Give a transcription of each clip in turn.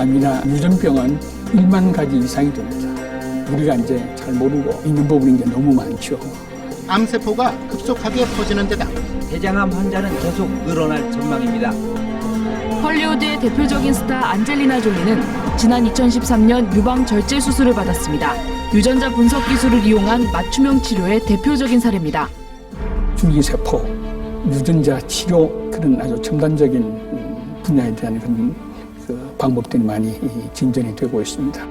암이나 유전병은 1만 가지 이상이 됩니다. 우리가 이제 잘 모르고 있는 부분이 이제 너무 많죠. 암세포가 급속하게 퍼지는 데다 대장암 환자는 계속 늘어날 전망입니다. 헐리우드의 대표적인 스타 안젤리나 졸리는 지난 2013년 유방 절제 수술을 받았습니다. 유전자 분석 기술을 이용한 맞춤형 치료의 대표적인 사례입니다. 줄기세포, 유전자 치료 그런 아주 첨단적인 분야에 대한 그런 방법들이 많이 진전이 되고 있습니다.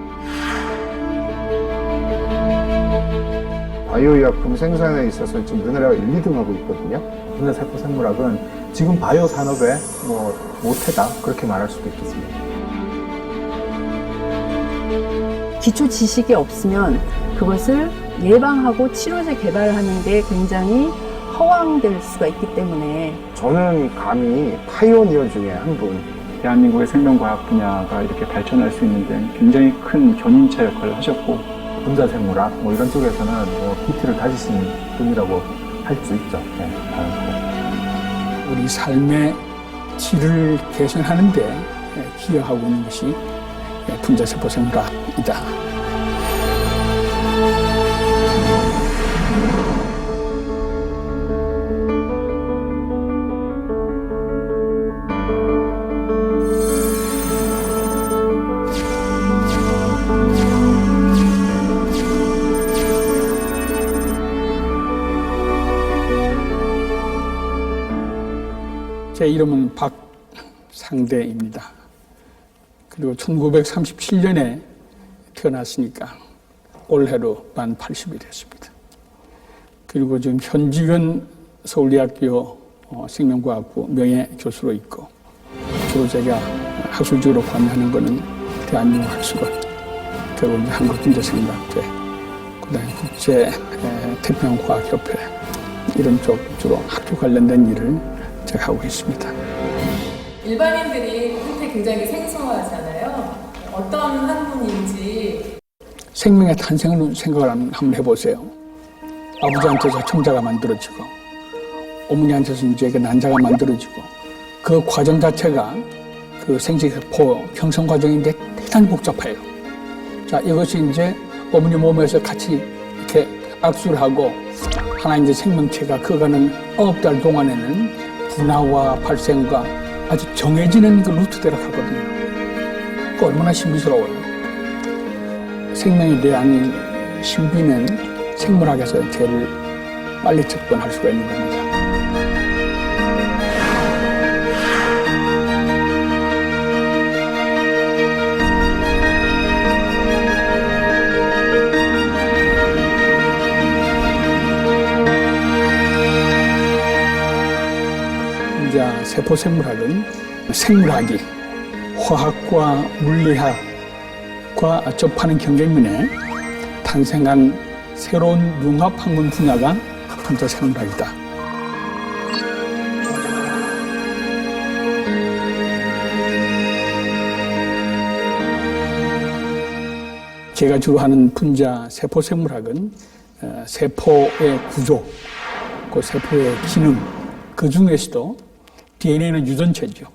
바이오의약품 생산에 있어서 지금 우리나라가 1, 2등 하고 있거든요. 분자세포 생물학은 지금 바이오 산업의 모태다 그렇게 말할 수도 있겠습니다. 기초 지식이 없으면 그것을 예방하고 치료제 개발하는 게 굉장히 허황될 수가 있기 때문에 저는 감히 파이오니어 중에 한 분, 대한민국의 생명과학 분야가 이렇게 발전할 수 있는 데 굉장히 큰 견인차 역할을 하셨고 분자생물학 이런 쪽에서는 기틀을 다지신 분이라고 할 수 있죠. 네, 우리 삶의 질을 개선하는 데 기여하고 있는 것이 분자세포 생물학이다. 제 이름은 박상대입니다. 그리고 1937년에 태어났으니까 올해로 만 80이 됐습니다. 그리고 지금 현직은 서울대학교 생명과학부 명예교수로 있고, 주로 제가 학술적으로 관여하는 것은 대한민국 학술원, 그리고 이제 한국분자생물학회, 그다음에 국제 태평양과학협회 이런 쪽 주로 학교 관련된 일을 제가 하고 있습니다. 일반인들이 한테 굉장히 생소하잖아요. 어떤 학문인지. 생명의 탄생을 생각을 한번 해보세요. 아버지한테서 청자가 만들어지고 어머니한테서 이제 난자가 만들어지고 그 과정 자체가 그 생殖세포 형성 과정인데 대단히 복잡해요. 자, 이것이 이제 어머니 몸에서 같이 이렇게 악수를 하고 하나 이제 생명체가 커가는 9달 동안에는 분화와 발생과 아주 정해지는 그 루트대로 가거든요. 그 얼마나 신비스러워요. 생명에 대한 신비는 생물학에서 제일 빨리 접근할 수가 있는 겁니다. 세포생물학은 생물학이 화학과 물리학과 접하는 경계면에 탄생한 새로운 융합학문 분야가 분자생물학이다. 제가 주로 하는 분자 세포생물학은 세포의 구조, 그 세포의 기능, 그 중에서도 DNA는 유전체죠.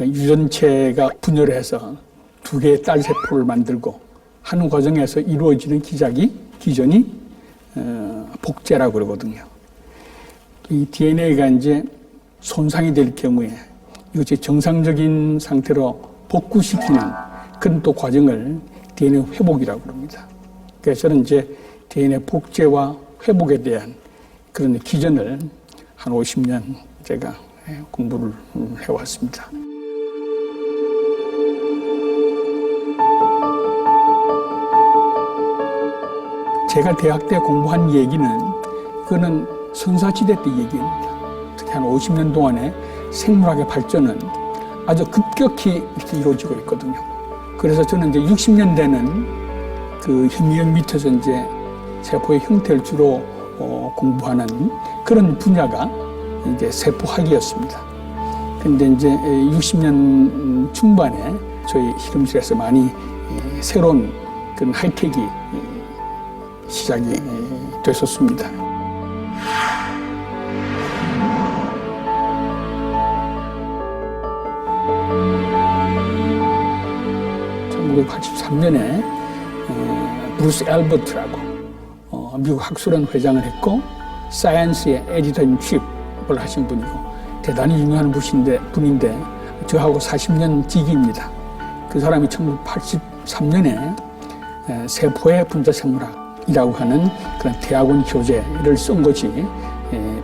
유전체가 분열을 해서 두 개의 딸 세포를 만들고 하는 과정에서 이루어지는 기전이 복제라고 그러거든요. 이 DNA가 이제 손상이 될 경우에 이것이 정상적인 상태로 복구시키는 그런 또 과정을 DNA 회복이라고 합니다. 그래서 저는 이제 DNA 복제와 회복에 대한 그런 기전을 한 50년 제가 공부를 해왔습니다. 제가 대학 때 공부한 얘기는 그거는 선사시대 때 얘기입니다. 특히 한 50년 동안에 생물학의 발전은 아주 급격히 이렇게 이루어지고 있거든요. 그래서 저는 이제 60년대는 그 현미경 밑에서 이제 세포의 형태를 주로 공부하는 그런 분야가 이제 세포학이었습니다. 근데 이제 60년 중반에 저희 실험실에서 많이 새로운 그런 하이텍이 시작이 됐었습니다. 1983년에 브루스 앨버트라고 미국 학술원 회장을 했고 사이언스의 에디터인 칩을 하신 분이고 대단히 유명한 분인데 저하고 40년 지기입니다. 그 사람이 1983년에 세포의 분자생물학이라고 하는 그런 대학원 교재를 쓴 것이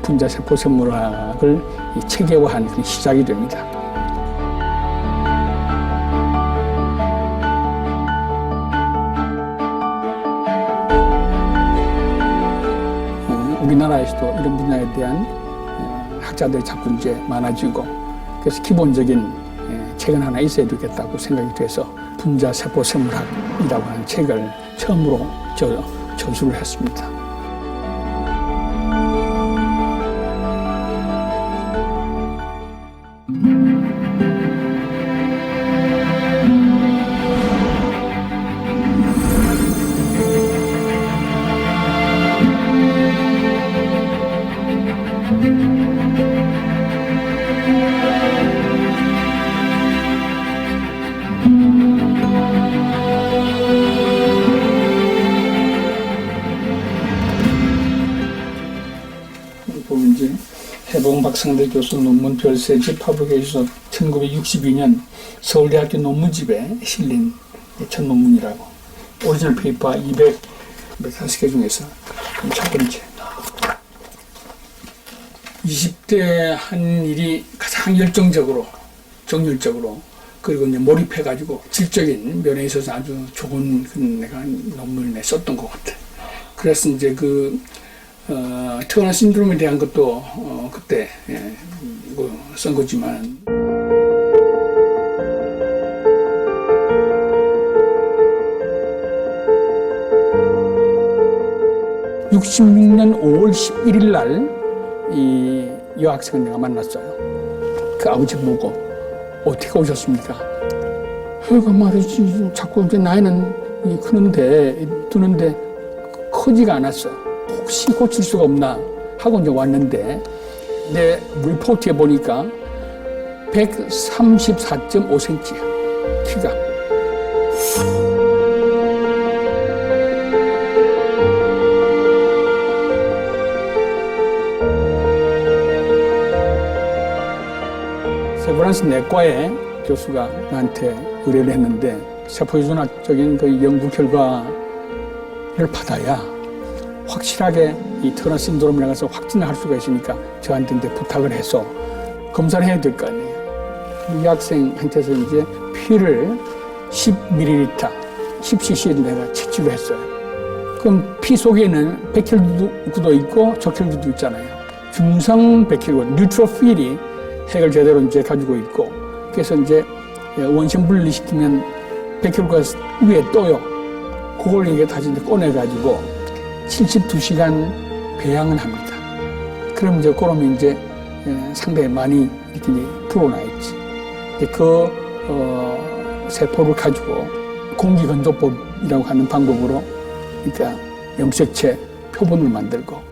분자세포 생물학을 체계화한 그런 시작이 됩니다. 우리나라에서도 이런 분야에 대한 학자들이 자꾸 이제 많아지고 그래서 기본적인 책은 하나 있어야 되겠다고 생각이 돼서 분자세포 생물학이라고 하는 책을 처음으로 저술을 했습니다. 보면 이제 해봉 박상대 교수 논문 별세집 퍼블리케이션 1962년 서울대학교 논문집에 실린 첫 논문이라고. 오리지널 페이퍼 240개 중에서 첫 번째. 20대 한 일이 가장 열정적으로, 정열적으로, 그리고 이제 몰입해가지고 질적인 면에 있어서 아주 좋은 내가 논문을 썼던 것 같아. 그래서 이제 터너 신드롬에 대한 것도 그때 쓴 거지만. 66년 5월 11일 날 이 여학생을 내가 만났어요. 그 아버지 보고 어떻게 오셨습니까? 그러니까 말이지 자꾸 이제 나이는 드는데 크지가 않았어. 혹시 고칠 수가 없나 하고 이제 왔는데 내 리포트에 보니까 134.5cm야 키가. 세브란스 내과의 교수가 나한테 의뢰를 했는데 세포유전학적인 그 연구 결과를 받아야 확실하게 이 터너 신드롬이라고 해서 확진을 할 수가 있으니까 저한테 이제 부탁을 해서 검사를 해야 될 거 아니에요. 이 학생한테서 이제 피를 10ml, 10cc를 내가 채취를 했어요. 그럼 피 속에는 백혈구도 있고 적혈구도 있잖아요. 중성 백혈구, 뉴트로필이 핵을 제대로 이제 가지고 있고, 그래서 이제 원심 분리시키면 백혈구가 위에 떠요. 그걸 이게 다시 이제 꺼내가지고 72시간 배양을 합니다. 그럼 이제 그러면 이제 상당히 많이 이렇게 풀어나 있지. 그 세포를 가지고 공기건조법이라고 하는 방법으로 그러니까 염색체 표본을 만들고.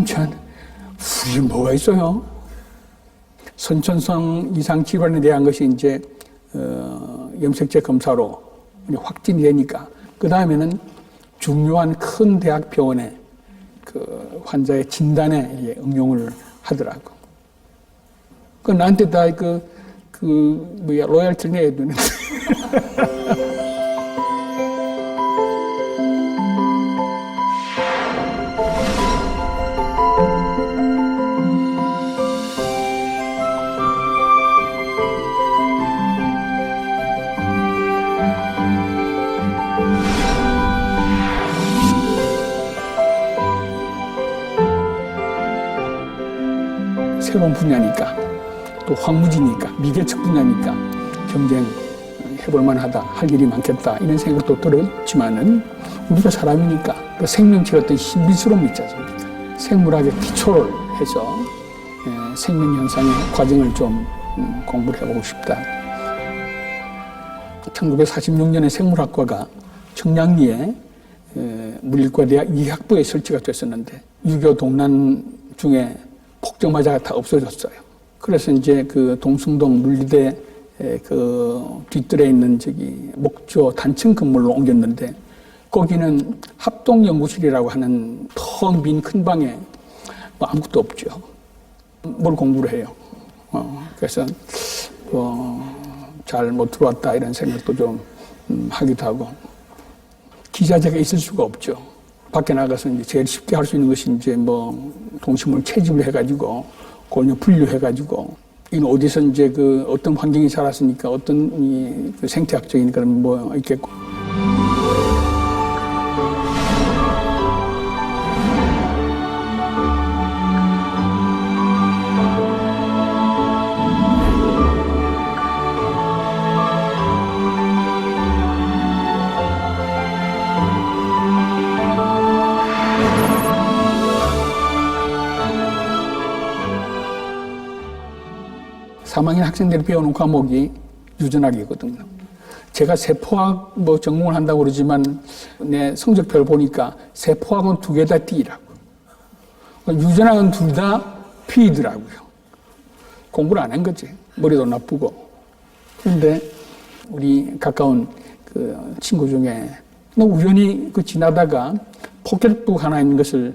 전 우리 뭐가 있어요? 선천성 이상 질환에 대한 것이 이제 염색체 검사로 확진이 되니까 그 다음에는 중요한 큰 대학병원에 그 환자의 진단에 응용을 하더라고. 그 나한테 다 로열티를 내야 되는데. 새로운 분야니까 또 또 황무지니까 미개척 분야니까 경쟁해볼 만하다, 할 일이 많겠다 이런 생각도 들었지만은 우리가 사람이니까 그 생명체의 어떤 신비스러움이 있지 않습니까? 생물학의 기초를 해서 생명 현상의 과정을 좀 공부를 해보고 싶다. 1946년에 생물학과가 청량리에 물리과대학 이학부에 설치가 됐었는데 6.25 동란 중에 폭정마자가 다 없어졌어요. 그래서 이제 그 동숭동 물리대 그 뒷뜰에 있는 목조 단층 건물로 옮겼는데 거기는 합동연구실이라고 하는 텅 빈 큰 방에 뭐 아무것도 없죠. 뭘 공부를 해요. 그래서 잘 못 들어왔다 이런 생각도 좀 하기도 하고 기자재가 있을 수가 없죠. 밖에 나가서 이제 제일 쉽게 할 수 있는 것이 이제 동식물 채집을 해가지고 골녀 분류해가지고 이는 어디서 이제 그 어떤 환경이 자랐으니까 어떤 그 생태학적인 그런 뭐 있겠고. 사망인 학생들이 배우는 과목이 유전학이거든요. 제가 세포학 전공을 한다고 그러지만 내 성적표를 보니까 세포학은 2개 다 D라고. 유전학은 둘 다 P더라고요. 공부를 안 한 거지. 머리도 나쁘고. 그런데 우리 가까운 그 친구 중에 우연히 지나다가 포켓북 하나 있는 것을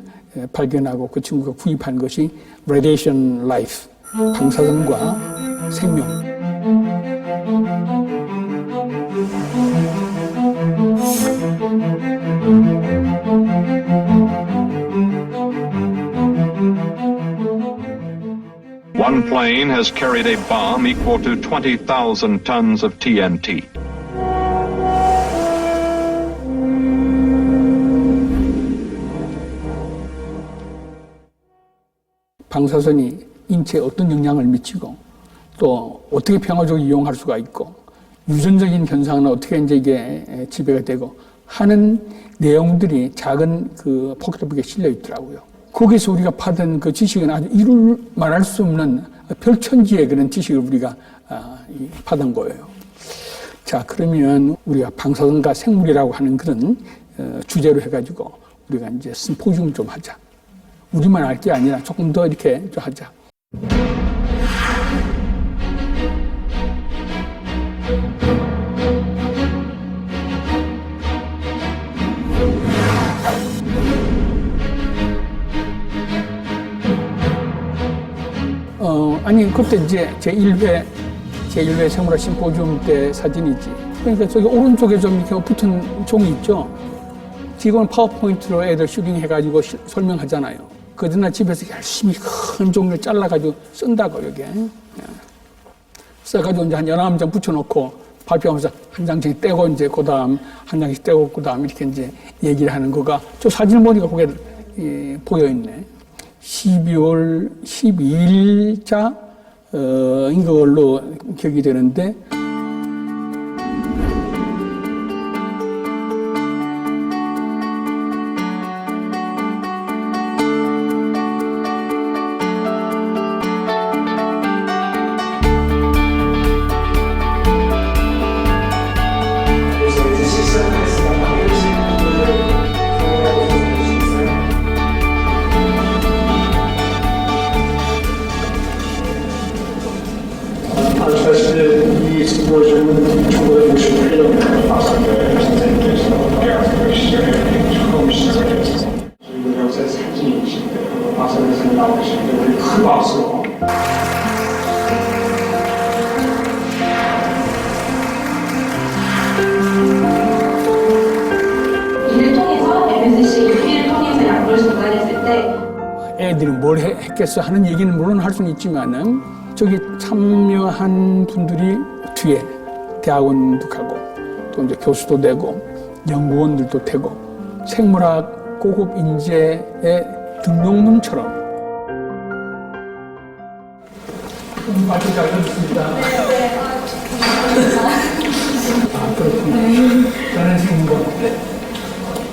발견하고 그 친구가 구입한 것이 Radiation Life, 방사선과 생명. One plane has carried a bomb equal to 20,000 tons of TNT. 방사선이 인체에 어떤 영향을 미치고 또 어떻게 평화적으로 이용할 수가 있고 유전적인 현상은 어떻게 이제 이게 지배가 되고 하는 내용들이 작은 그 포켓북에 실려 있더라고요. 거기서 우리가 받은 그 지식은 아주 이룰 말할 수 없는 별천지의 그런 지식을 우리가 받은 거예요. 자, 그러면 우리가 방사선과 생물이라고 하는 그런 주제로 해가지고 우리가 이제 심포지움 좀 하자. 우리만 알 게 아니라 조금 더 이렇게 좀 하자. 아니, 그때 이제 제1회 생물학 심포지움 때 사진이지. 그러니까 저기 오른쪽에 좀 이렇게 붙은 종이 있죠? 지금은 파워포인트로 애들 슈링해가지고 설명하잖아요. 그러나 집에서 열심히 큰 종이를 잘라가지고 쓴다고, 여기에. 써가지고 이제 한 11장 붙여놓고 발표하면서 한 장씩 떼고 이제 그 다음 한 장씩 떼고 그 다음 이렇게 이제 얘기를 하는 거가 저 사진을 보니까 그게 보여있네. 12월 12일자인 걸로 기억이 되는데 사실 이 심포지움은 1958년부터 박사들 선생님께서 대학교를 처음 시작했어요. 그리고 여기서 사진이 있는데 박사 선생님 나오시는데 우리 큰 박수. 이를 통해서 MSC UP를 통해서 약물을 전달했을 때 애들이 뭘 했겠어 하는 얘기는 물론 할 수는 있지만은 저기 참여한 분들이 뒤에 대학원도 가고 또 이제 교수도 되고 연구원들도 되고 생물학 고급 인재의 등록문처럼 말씀 잘 들었습니다. 아, 그렇군요. 저는 지금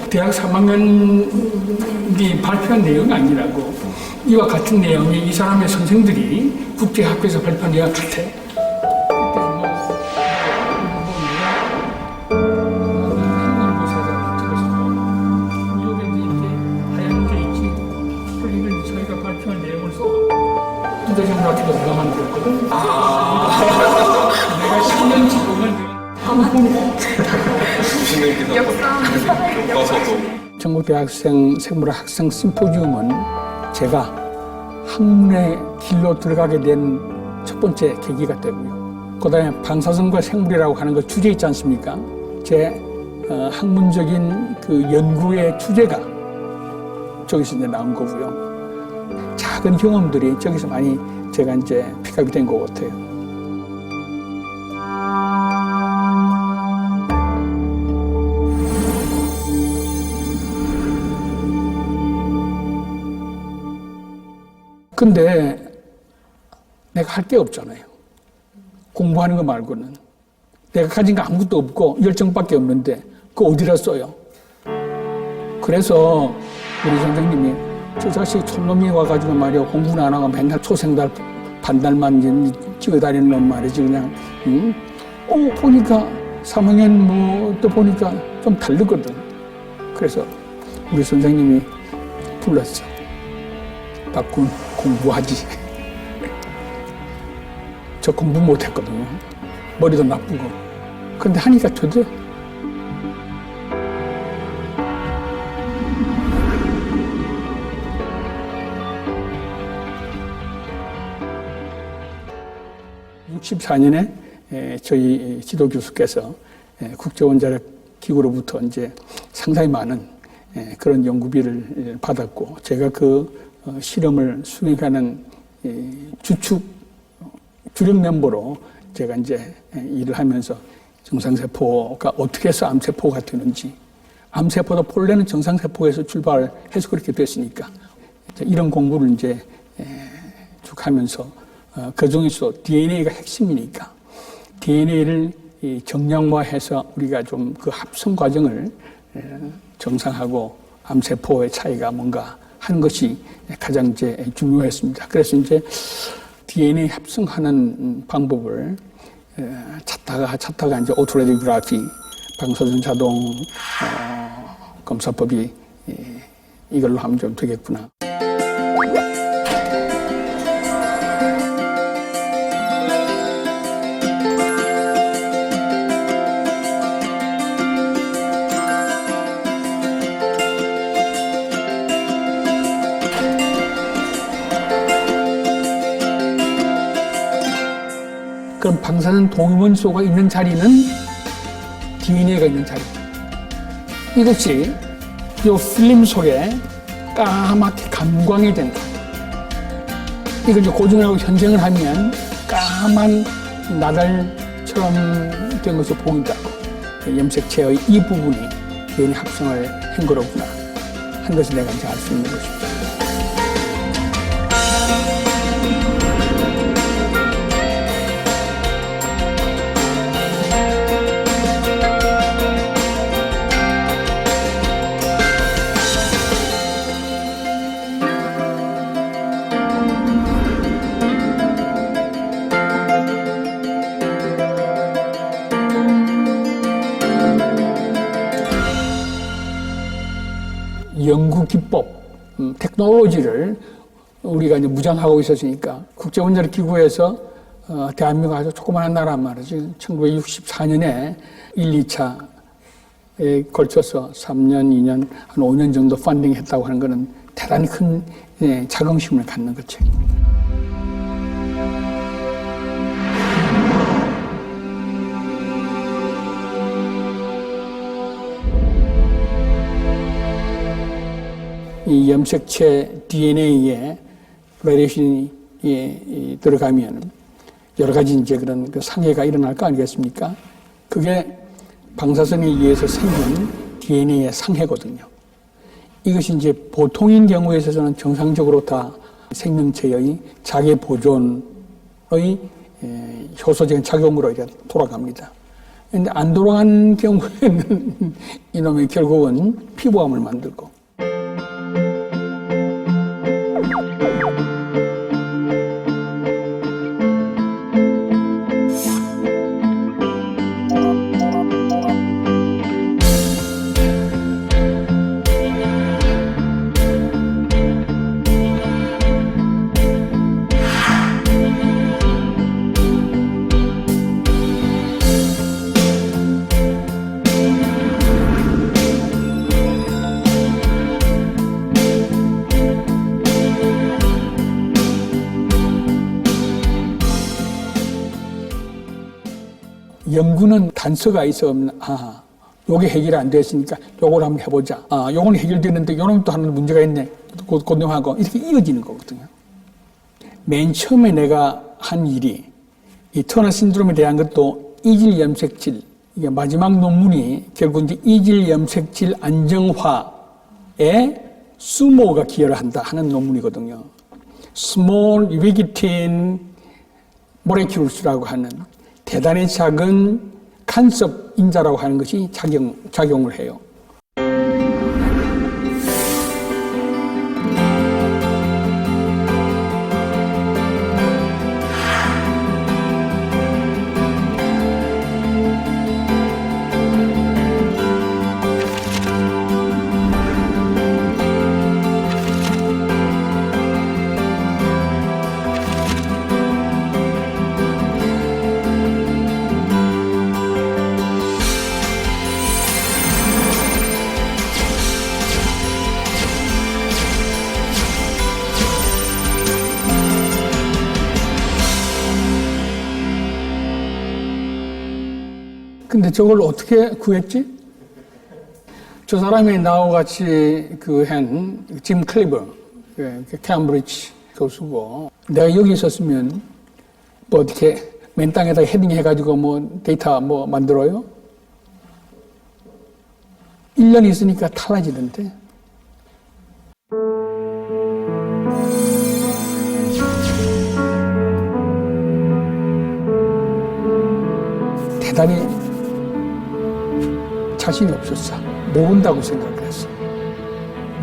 대학 3학년이 발표한 내용이 아니라고 이와 같은 내용이 이 사람의 선생들이 국제학교에서 발표한 내용 같아. 대중학교도 내가 만들었거든. 내가 10년 지금은 전국 대학생 생물학 학생 심포지움은 제가 학문의 길로 들어가게 된 첫 번째 계기가 되고요. 그다음에 방사선과 생물이라고 하는 그 주제 있지 않습니까? 제 학문적인 그 연구의 주제가 저기서 이제 나온 거고요. 작은 경험들이 저기서 많이 제가 이제 픽업이 된 것 같아요. 근데 내가 할 게 없잖아요. 공부하는 거 말고는. 내가 가진 거 아무것도 없고 열정밖에 없는데 그거 어디다 써요? 그래서 우리 선생님이 저 자식 촌놈이 와가지고 말이야 공부는 안 하고 맨날 초생달 반달만 찍어다니는 놈 말이지 그냥 응? 보니까 3학년 뭐 또 보니까 좀 다르거든. 그래서 우리 선생님이 불렀어. 박군 공부하지. 저 공부 못했거든요. 머리도 나쁘고. 그런데 하니까 되더라. (1964년에) 저희 지도 교수께서 국제원자력 기구로부터 이제 상당히 많은 그런 연구비를 받았고, 제가 그 실험을 수행하는 주력 멤버로 제가 이제 일을 하면서 정상세포가 어떻게 해서 암세포가 되는지, 암세포도 본래는 정상세포에서 출발해서 그렇게 됐으니까 이런 공부를 이제 쭉 하면서 그 중에서 DNA가 핵심이니까 DNA를 정량화해서 우리가 좀 그 합성 과정을 정상하고 암세포의 차이가 뭔가 하는 것이 가장 이제 중요했습니다. 그래서 이제 DNA 합성하는 방법을 찾다가 이제 오토레디그래피, 방사선 자동 검사법이 이걸로 하면 좀 되겠구나. 그럼 방사선 동위원소가 있는 자리는 DNA가 있는 자리죠. 이것이 이 필름 속에 까맣게 감광이 된다. 이걸 이제 고증하고 현생을 하면 까만 나달처럼 된 것이 보인다고. 염색체의 이 부분이 DNA 합성을 한 거로구나 한 것을 내가 이제 알 수 있는 것입니다. 연구 기법, 테크놀로지를 우리가 이제 무장하고 있었으니까 국제원자력 기구에서 대한민국 아주 조그마한 나라 말이지 1964년에 1, 2차에 걸쳐서 3년, 2년, 한 5년 정도 펀딩 했다고 하는 것은 대단히 큰 자긍심을 갖는 거죠. 이 염색체 DNA에 바리에이션이 들어가면 여러 가지 이제 그런 그 상해가 일어날 거 아니겠습니까? 그게 방사선에 의해서 생긴 DNA의 상해거든요. 이것이 이제 보통인 경우에 있어서는 정상적으로 다 생명체의 자기 보존을 효소적인 작용으로 이렇게 돌아갑니다. 근데 안 돌아간 경우에는 이놈이 결국은 피부암을 만들고. 연구는 단서가 있으면 요게 해결이 안 됐으니까 요걸 한번 해보자. 요건 해결되는데 요놈 또 하는 문제가 있네. 고등하고 이렇게 이어지는 거거든요. 맨 처음에 내가 한 일이 이 터너 신드롬에 대한 것도 이질 염색질, 이게 마지막 논문이 결국 이제 이질 염색질 안정화에 수모가 기여를 한다 하는 논문이거든요. Small Ubiquitin Molecules라고 하는 대단히 작은 간섭 인자라고 하는 것이 작용을 해요. 근데 저걸 어떻게 구했지? 저 사람이 나하고 같이 짐 클리버, 캠브리지 교수고, 내가 여기 있었으면 뭐 어떻게 맨 땅에다가 헤딩 해가지고 뭐 데이터 뭐 만들어요? 1년 있으니까 달라지던데. 대단히 자신이 없었어. 모른다고 생각을 했어.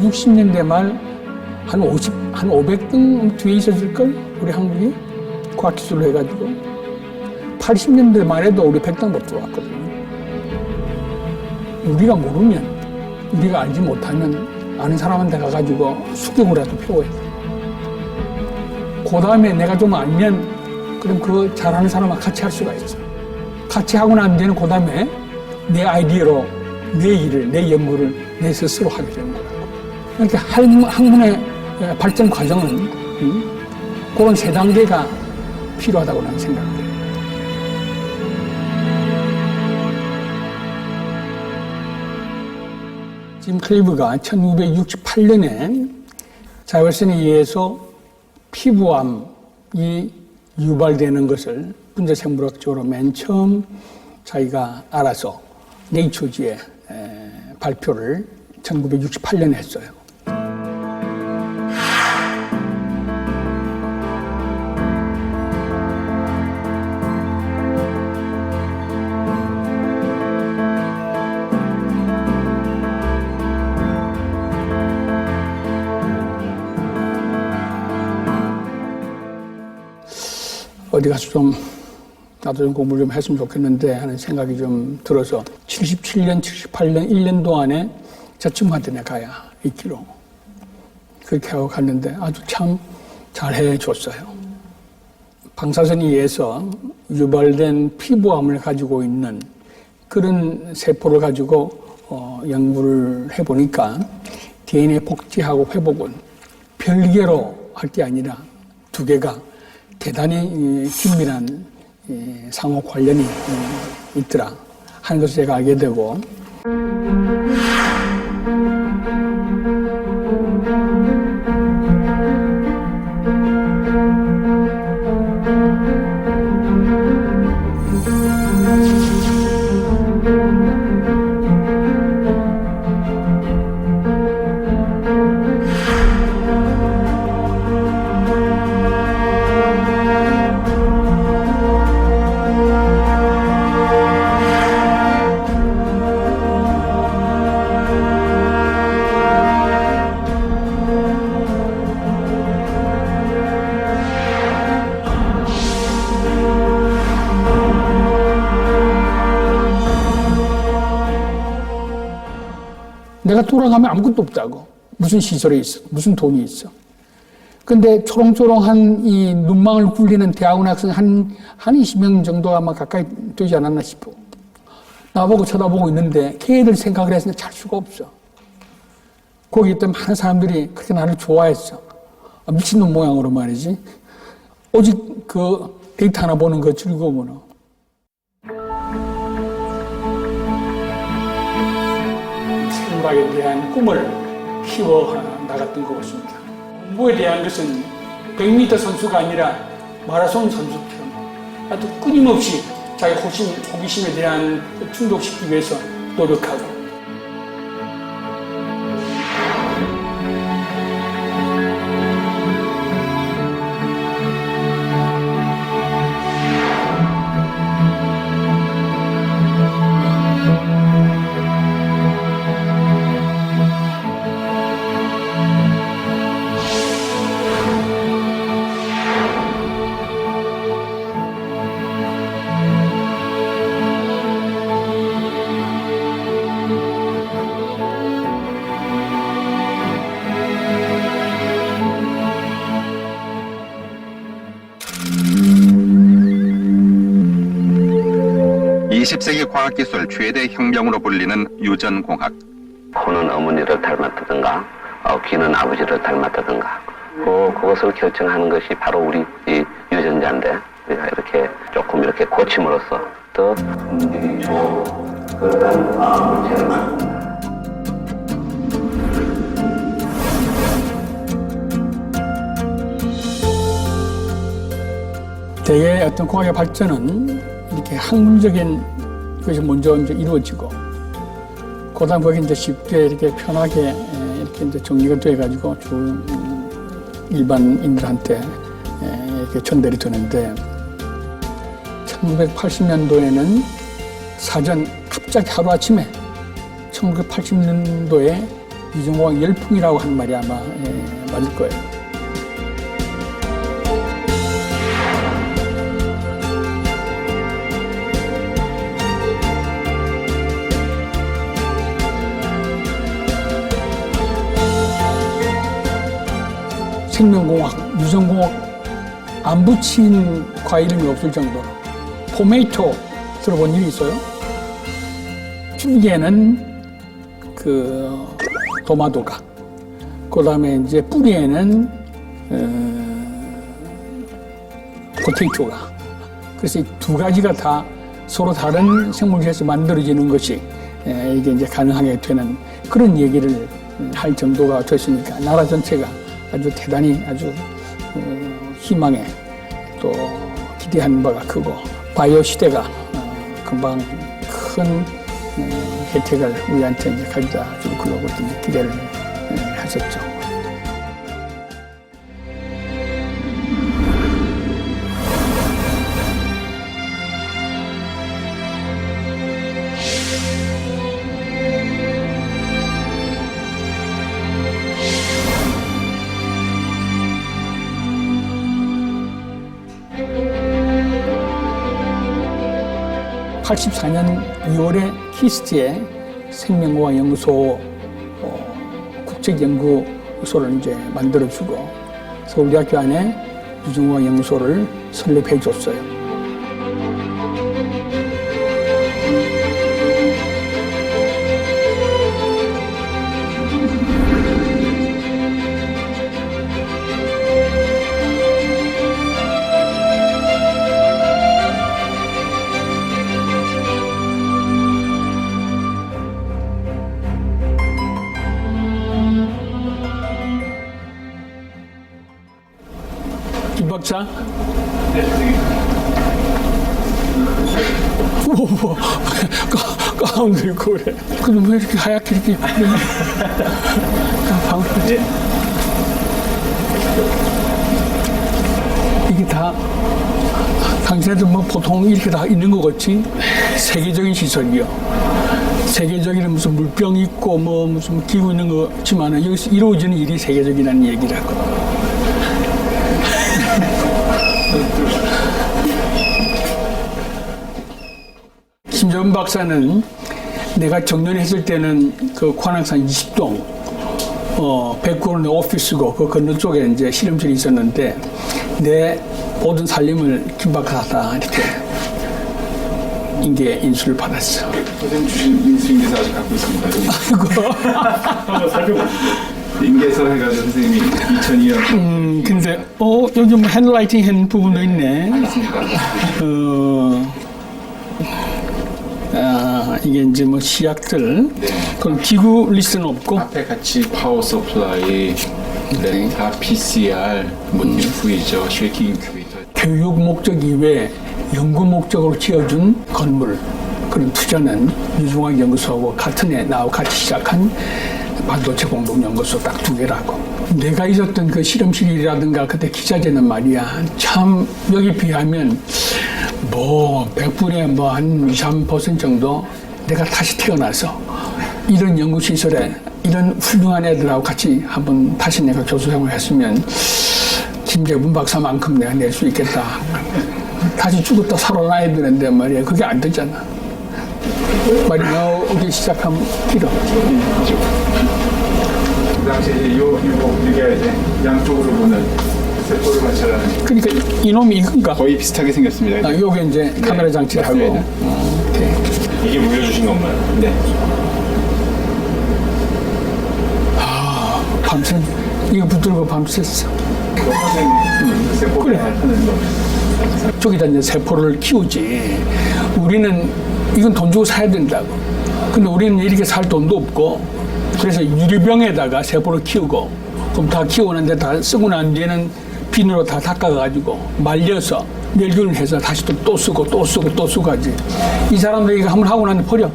60년대 말 한 500등 뒤에 있었을걸? 우리 한국이? 과학기술로 해가지고. 80년대 말에도 우리 100등 못 들어왔거든요. 우리가 모르면, 우리가 알지 못하면 아는 사람한테 가가지고 수격이라도 배워야 돼. 그 다음에 내가 좀 알면 그럼 그 잘하는 사람과 같이 할 수가 있어. 같이 하고 난 뒤에는 그 다음에 내 아이디어로 내 일을, 내 연구를 내 스스로 하게 되는 거라고. 그러니까 학문의 발전 과정은 그런 3단계가 필요하다고 나는 생각을 해요. 짐 클리브가 1968년에 자외선에 의해서 피부암이 유발되는 것을 분자생물학적으로 맨 처음 자기가 알아서 네이처지에 발표를 1968년에 했어요. 어디 가서 좀 나도 좀 공부를 좀 했으면 좋겠는데 하는 생각이 좀 들어서 77년, 78년 1년도 안에 저층화대에 가야 있기로 그렇게 하고 갔는데 아주 참 잘해 줬어요. 방사선에 의해서 유발된 피부암을 가지고 있는 그런 세포를 가지고 연구를 해보니까 DNA 복제하고 회복은 별개로 할 게 아니라 두 개가 대단히 긴밀한 상호 관련이 있더라 하는 것을 제가 알게 되고 내가 돌아가면 아무것도 없다고. 무슨 시설에 있어? 무슨 돈이 있어? 근데 초롱초롱한 이 눈망울 굴리는 대학원 학생 한 20명 정도 아마 가까이 되지 않았나 싶어. 나보고 쳐다보고 있는데 걔들 생각을 해서 잘 수가 없어. 거기 있던 많은 사람들이 그렇게 나를 좋아했어. 미친놈 모양으로 말이지. 오직 그 데이터 하나 보는 그 즐거움으로. 생물학에 대한 꿈을 키워 나갔던 것 같습니다. 공부에 대한 것은 100m 선수가 아니라 마라손 선수처럼 아주 끊임없이 자기 호기심에 대한 충족시키기 위해서 노력하고 (20세기) 과학기술 최대 혁명으로 불리는 유전공학. 코는 어머니를 닮았다든가 귀는 아버지를 닮았다든가 그것을 결정하는 것이 바로 우리 이 유전자인데 우리가 이렇게 조금 이렇게 고침으로써 더 움직이기 좋고 그런 물체를 만듭니다. 대개 어떤 공학의 발전은 이렇게 학문적인 것이 먼저 이제 이루어지고, 그다음 거기 이제 쉽게 이렇게 편하게 이렇게 이제 정리가 돼가지고 일반인들한테 이렇게 전달이 되는데, 1980년도에는 사전 갑자기 하루 아침에 1980년도에 유전공학 열풍이라고 한 말이 아마 맞을 거예요. 생명공학, 유전공학 안 붙인 과일 이름이 없을 정도로. 토마토 들어본 일이 있어요? 줄기에는 그 도마도가, 그 다음에 이제 뿌리에는 포테이토가. 그래서 이 두 가지가 다 서로 다른 생물체에서 만들어지는 것이 이게 이제 가능하게 되는 그런 얘기를 할 정도가 됐으니까 나라 전체가 아주 대단히 아주 희망에 또 기대하는 바가 크고, 바이오 시대가 금방 큰 혜택을 우리한테 이제 가져다 줄 거라고 기대를 했었죠. (1984년 2월에) 키스트에 생명공학 연구소 국책연구소를 이제 만들어주고 서울대학교 안에 유전공학 연구소를 설립해줬어요. 김 박사? 네, 선생님. 우와, 가운데 있고 그래. 근데 왜 이렇게 하얗게 이렇게. 방울. 네. 이게 다, 당신들 뭐 보통 이렇게 다 있는 것 같지? 세계적인 시설이요. 세계적인 무슨 물병 있고 뭐 무슨 기구 있는 거 같지만은 여기서 이루어지는 일이 세계적이라는 얘기라고. 김전 박사는 내가 정년했을 때는 그 관악산 20동, 백구로는 오피스고 그 건너쪽에 이제 실험실이 있었는데 내 모든 살림을 김박하다 이렇게 인계 인수를 받았어. 선생님 주신 인수인계서 아직 갖고 있습니다. 아이고. 한번 살펴보시죠. 인계서 해가지고 선생님이 2002년. 근데 요즘 핸드라이팅 한 부분도 있네. 이게 이제 뭐 시약들. 네. 그럼 기구 리스트는 없고. 앞에 같이 파워 서플라이, 렌타, PCR, 뭐 뉴프이저, 쉐이킹 인큐베이터. 교육 목적 이외에 연구 목적으로 지어준 건물, 그런 투자는 유중학 연구소하고 같은 해 나하고 같이 시작한 반도체 공동연구소 딱 2개라고. 내가 있었던 그 실험실이라든가 그때 기자재는 말이야, 참 여기 비하면 뭐 100분의 뭐 한 2~3% 정도 내가 다시 태어나서 이런 연구시설에 이런 훌륭한 애들하고 같이 한번 다시 내가 교수 생활했으면 김재분 박사만큼 내가 낼 수 있겠다. 다시 죽었다 살아나야 되는데 말이야, 그게 안 되잖아. 말이 나오기 시작하면 길어. 그 당시에 이게 이제 양쪽으로 보는 세포를 관찰하는. 그러니까 이놈이 이건가? 거의 비슷하게 생겼습니다. 요게 이제 카메라 장치를 하고. 이게 물려주신 건가요? 네. 밤새 이거 붙들고 밤샜어. 선생님 세포를 하는 거. 저기다 이제 세포를 키우지. 우리는 이건 돈 주고 사야 된다고. 근데 우리는 이렇게 살 돈도 없고, 그래서 유리병에다가 세포를 키우고, 그럼 다 키우는데 다 쓰고 난 뒤에는 비누로 다 닦아가지고 말려서 멸균을 해서 다시 또 쓰고 또 쓰고 또 쓰고 하지. 이 사람들이 이거 한번 하고 나면 버려.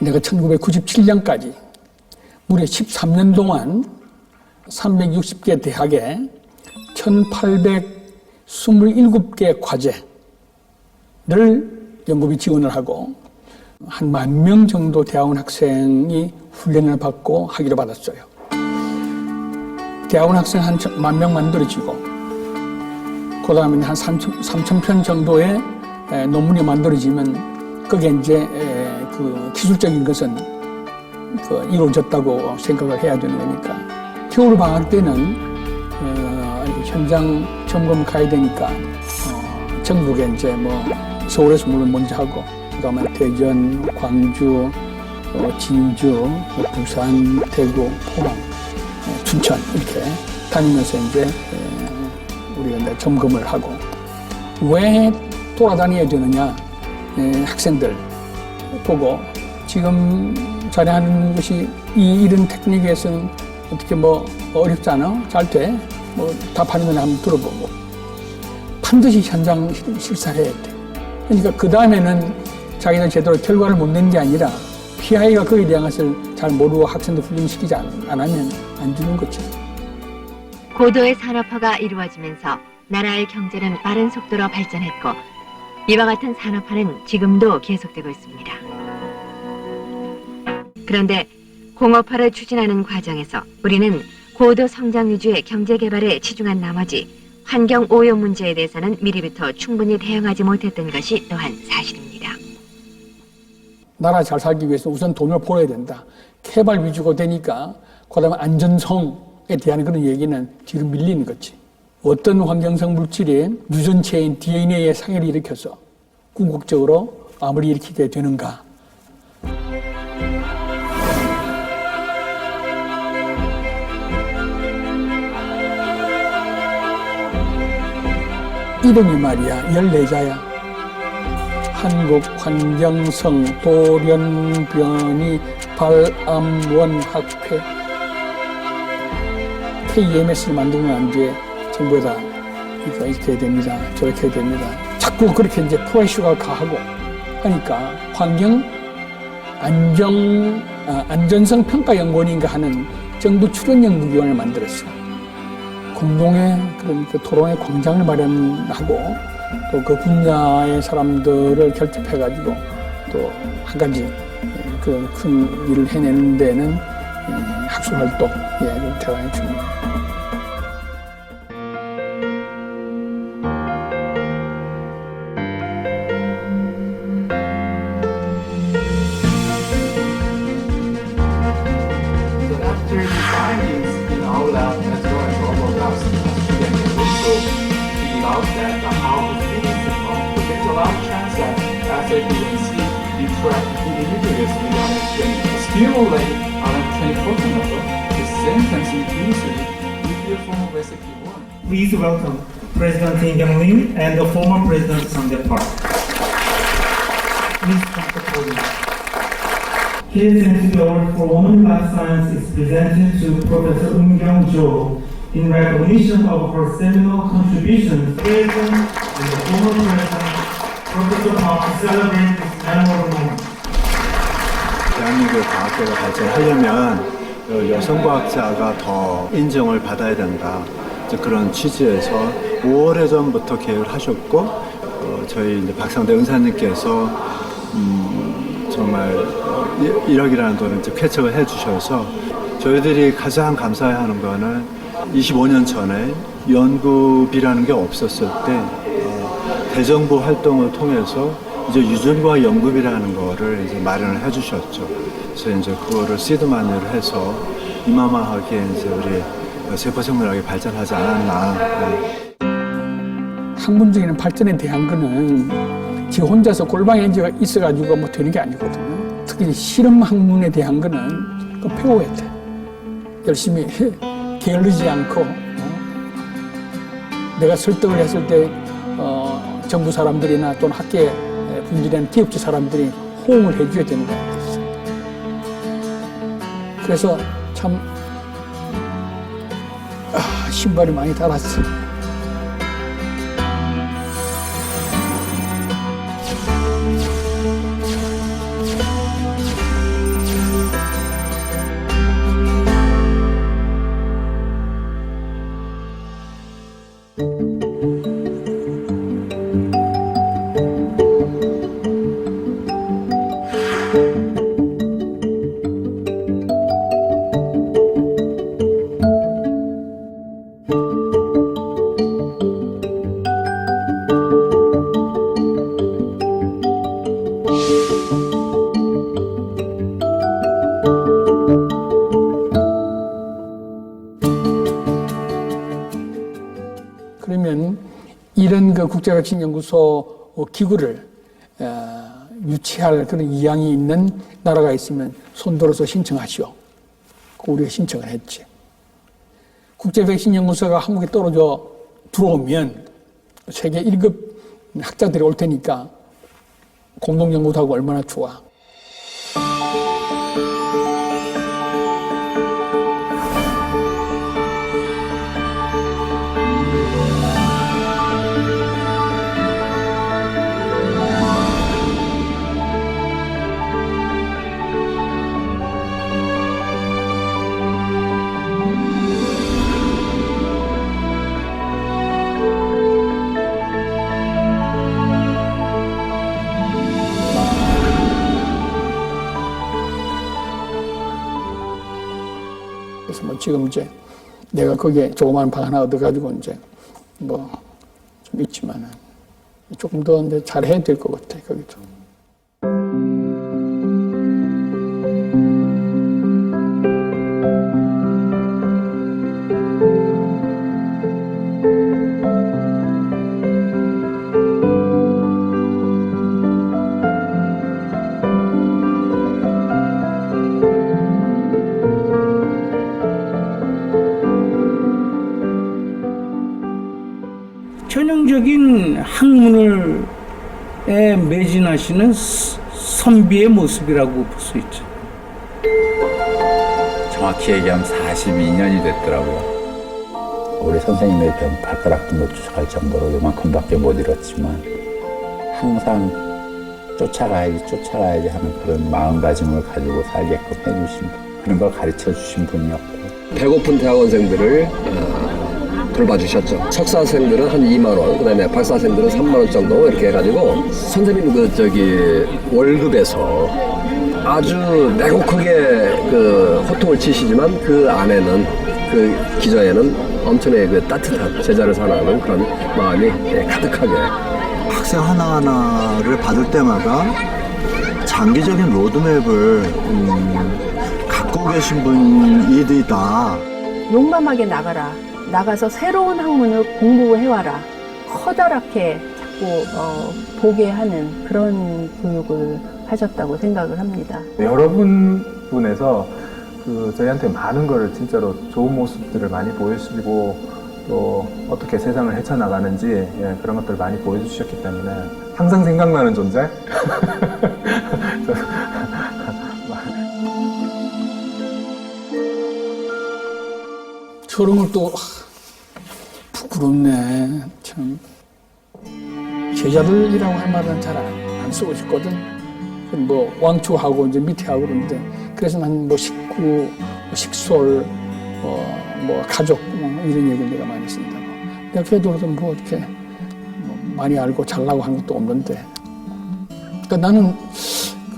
내가 1997년까지 무려 13년 동안 360개 대학에 1827개 과제를 연구비 지원을 하고 한 10,000명 정도 대학원 학생이 훈련을 받고 학위를 받았어요. 대학원 학생 한 10,000명 만들어지고 그 다음에 한 3,000편 정도의 논문이 만들어지면 그게 이제 그 기술적인 것은 이루어졌다고 생각을 해야 되는 거니까 겨울 방학 때는 현장 점검 가야 되니까 전국에 이제 뭐 서울에서 물론 먼저 하고 그다음에 대전, 광주, 진주, 부산, 대구, 포항, 춘천 이렇게 다니면서 이제 우리가 이제 점검을 하고 왜 돌아다녀야 되느냐 학생들 보고 지금 자네하는 것이 이런 테크닉에서는 어떻게 뭐 어렵지 않아? 잘 돼? 뭐 답하는 건 한번 들어보고 반드시 현장 실사해야 돼. 그러니까 그 다음에는 자기는 제대로 결과를 못 낸 게 아니라 PI가 거기에 대한 것을 잘 모르고 학생들 훈련시키지 안 하면 안 주는 거죠. 고도의 산업화가 이루어지면서 나라의 경제는 빠른 속도로 발전했고 이와 같은 산업화는 지금도 계속되고 있습니다. 그런데 공업화를 추진하는 과정에서 우리는 고도 성장 위주의 경제 개발에 치중한 나머지 환경 오염 문제에 대해서는 미리부터 충분히 대응하지 못했던 것이 또한 사실입니다. 나라 잘 살기 위해서 우선 돈을 벌어야 된다. 개발 위주가 되니까 그다음에 안전성에 대한 그런 얘기는 뒤로 밀리는 거지. 어떤 환경성 물질이 유전체인 DNA에 상해를 일으켜서 궁극적으로 암을 일으키게 되는가. 이름이 말이야 14자야. 한국환경성 돌연변이 발암원학회 KEMS를 만들고 난 뒤에 정부에다 이렇게 해야 됩니다. 저렇게 해야 됩니다. 자꾸 자꾸 그렇게 이제 프레셔가 가하고 하니까 안전성 평가연구원인가 하는 정부 출연 연구기관을 만들었어요. 공동의 그런 그 토론의 광장을 마련하고 또 그 분야의 사람들을 결집해가지고 또 한 가지 그 큰 일을 해내는 데는 학술 활동 대단히 중요해요. After the findings in our lab as well as all of labs, we can also figure out that how the things there's a lot of chance that SAP1C interact individually with our stimulate our 20% of the sentence increases with the form of SAP1. Please welcome President Im Kyung-lim and the former President Sang-Jae Park. Please come to the podium. KSMC Award for Women in Life Science is presented to Professor Eun Kyung-jo in recognition of her seminal contributions. President and the former President, Professor Park, celebrate this memorable moment. 대한민국 과학계가 발전하려면 여성 과학자가 더 인정을 받아야 된다. 그런 취지에서 5월에전부터 계획을 하셨고 저희 이제 박상대 은사님께서 정말 1억이라는 돈을 이제 쾌척을 해주셔서 저희들이 가장 감사해하는 거는 25년 전에 연구비라는 게 없었을 때 대정부 활동을 통해서 이제 유전과 연구비라는 거를 이제 마련을 해주셨죠. 그래서 이제 그거를 시드마니를 해서 이마마하게 이제 우리 세포생물학이 발전하지 않았나. 학문적인 발전에 대한 거는 지 혼자서 골방에 있어가지고 뭐 되는 게 아니거든요. 특히 실험 학문에 대한 거는 배워야 돼. 열심히 게을르지 않고 내가 설득을 했을 때 정부 사람들이나 또는 학계 분들이나 기업체 사람들이 호응을 해줘야 되는 거 같아요. 그래서 참 신발이 많이 닳았어. 그러면 이런 그 국제백신연구소 기구를 유치할 그런 의향이 있는 나라가 있으면 손들어서 신청하시오. 우리가 신청을 했지. 국제백신연구소가 한국에 떨어져 들어오면 세계 1급 학자들이 올 테니까 공동연구도 하고 얼마나 좋아. 그래서 뭐 지금 이제 내가 거기에 조그마한 방 하나 얻어가지고 이제 뭐 좀 있지만은 조금 더 이제 잘해야 될 것 같아, 거기도. 전형적인 학문을 매진하시는 선비의 모습이라고 볼 수 있죠. 정확히 얘기하면 42년이 됐더라고요. 우리 선생님의 발가락도 못 추적할 정도로 요만큼밖에 못 잃었지만 항상 쫓아가야지 하는 그런 마음가짐을 가지고 살게끔 해주신 그런 걸 가르쳐 주신 분이었고 배고픈 대학원생들을 돌봐주셨죠. 석사생들은 한 2만 원, 그다음에 박사생들은 3만 원 정도 이렇게 해가지고 선생님 월급에서 아주 매곡하게 호통을 치시지만 그 안에는 그 기저에는 엄청나게 따뜻한 제자를 사랑하는 그런 마음이 가득하게. 학생 하나하나를 받을 때마다 장기적인 로드맵을 갖고 계신 분이다. 용감하게 나가서 새로운 학문을 공부해와라. 커다랗게 보게 하는 그런 교육을 하셨다고 생각을 합니다. 여러분에서 저희한테 많은 걸 진짜로 좋은 모습들을 많이 보여주시고 또 어떻게 세상을 헤쳐나가는지 그런 것들을 많이 보여주셨기 때문에 항상 생각나는 존재? 저런 걸 또 부끄럽네. 참 제자들이라고 할 말은 잘 안 쓰고 싶거든. 뭐 왕초하고 이제 밑에 하고 그러는데 그래서 난 뭐 식구, 식솔, 뭐 가족 이런 얘기를 내가 많이 쓴다고. 내가 그래도 뭐 이렇게 많이 알고 잘나고 한 것도 없는데. 그러니까 나는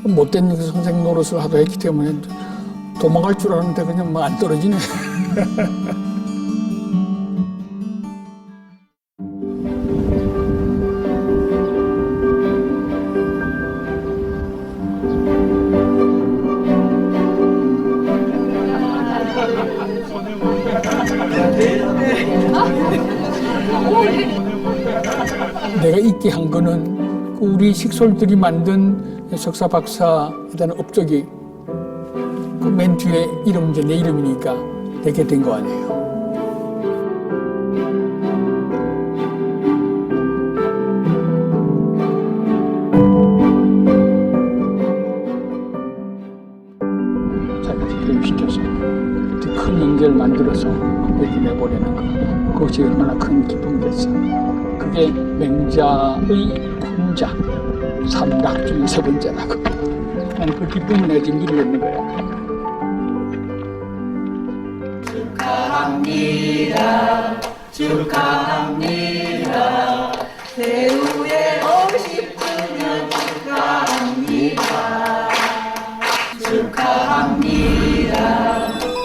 못된 선생 노릇을 하도 했기 때문에 도망갈 줄 알았는데 그냥 뭐 안 떨어지네. 내가 있게 한 거는 우리 식솔들이 만든 석사 박사에 대한 업적이 그 맨 뒤에 이름 이제 내 이름이니까 되게 된 거 아니에요. 자기한테 교육시켜서 큰 연결 만들어서 이렇게 내보내는 거, 그것이 얼마나 큰 기쁨이겠어. 그게 맹자의 군자, 삼락 중에 세 번째라고. 나는 그 기쁨을 내가 지금 누리고 있는 거야. 축하합니다. 축하합니다. 대우의 50주년 축하합니다. 축하합니다.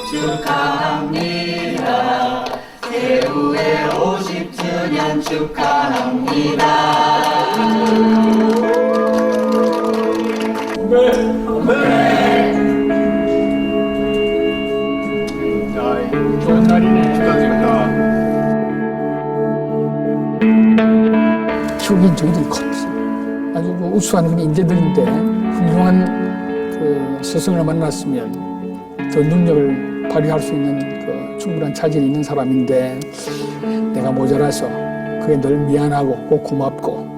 축하합니다. 대우의 50주년 축하합니다. 좋은 날이네. 축하드립니다. 기록이 저희들이 컸어. 아주 우수한 그런 인재들인데 훌륭한 그 스승을 만났으면 더 능력을 발휘할 수 있는 그 충분한 차질이 있는 사람인데 내가 모자라서 그게 늘 미안하고 꼭 고맙고.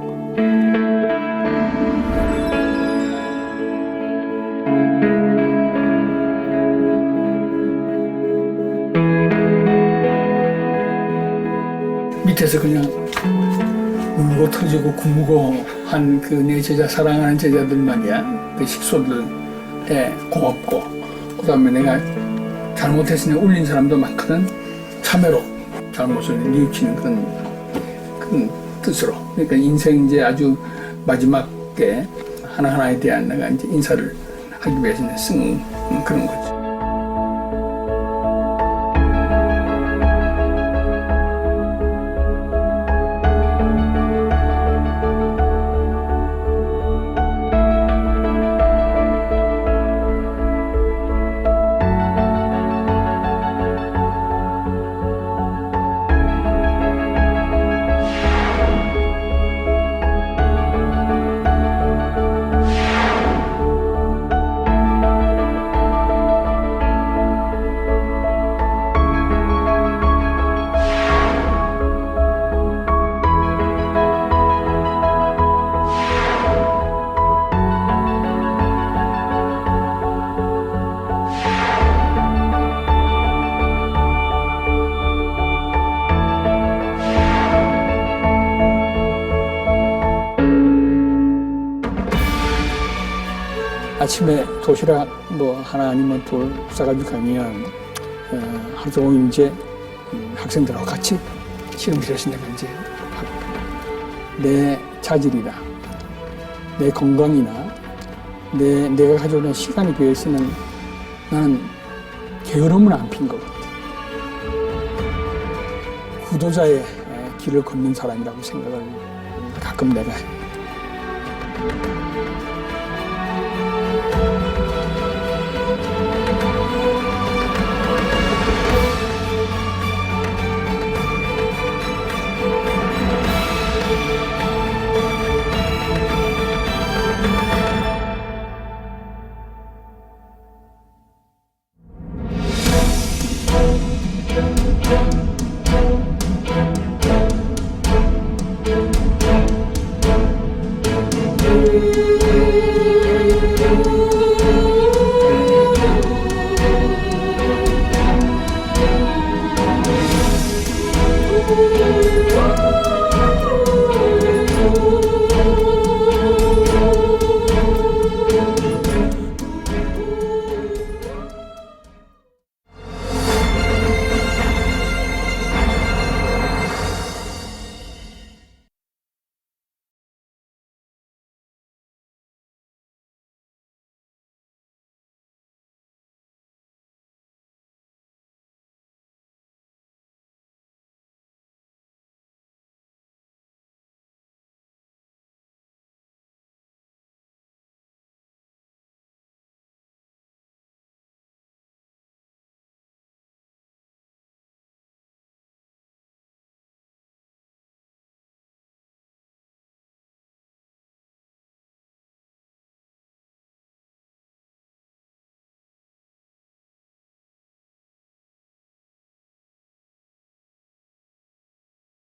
밑에서 그냥 울고 터지고 굶고 한 그 내 제자 사랑하는 제자들 말이야. 그 식소들에 고맙고 그다음에 내가 잘못했으니 울린 사람도 많거든. 참회로 잘못을 뉘우치는 그런 뜻으로. 그러니까 인생 이제 아주 마지막에 하나하나에 대한 내가 이제 인사를 하기 위해서 쓴 그런 거지. 아침에 도시락 뭐 하나 아니면 둘 싸가지고 가면 하루 종일 이제 학생들하고 같이 실험실에서 내가 이제 내 자질이나 내 건강이나 내가 가지고 있는 시간에 비해서는 나는 게으름은 안 핀 것 같아. 구도자의 길을 걷는 사람이라고 생각을 가끔 내가 해.